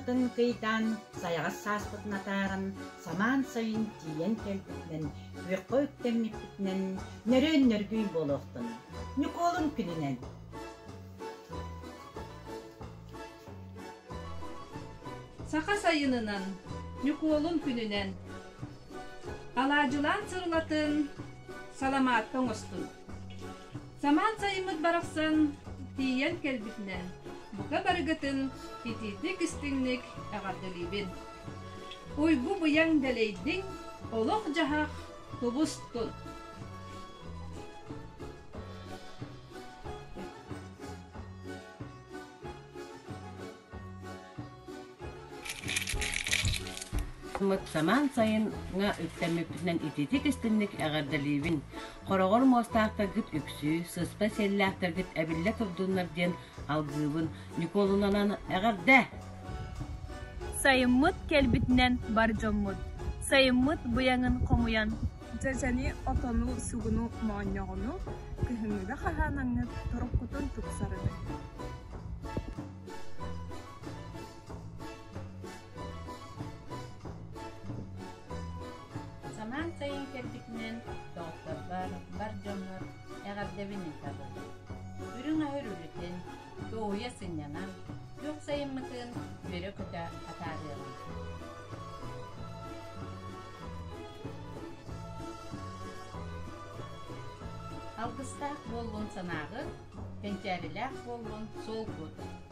Сылатын кыйдан саяғас саспытын атағын саман сайын тиен келбітінен, өкқө өктемніппітінен нөрен нөргүй болуқтын. Нүколын күнінен. Сақа сайынынан, нүколын күнінен, алажылан сырлатын саламаттың ұстын. Саман сайымыд барақсан тиен келбітінен, бұқа барығытын итидік істіңнік әғардылибін. Ойбу бұяң дәлейдің олық жағақ тұбыстын. Саман сайынға өттәмеппінен итетік істіннік әғардалибін. Қорағыр мостақтар гіт үксі, сыспа селлақтар гіт әбілі тұрдунлар ден алғыбын Николунанан әғарда. Сайыммыт келбітінен бар жоммыт. Сайыммыт бұяңын қомуян. Жажани отону сугуну мааньягону кыһыңыга хаханаңны тороккутун туксарыды. Saman sayın kelbitinen doktorlar, barjonlar, əğərdəbinin tadı. Ürün ahır ülüten, doğuya sınyanan, yok sayınmıtın börü kuda atarıyalım. Algıstak bolun sanağı, pençerilik bolun sol kut.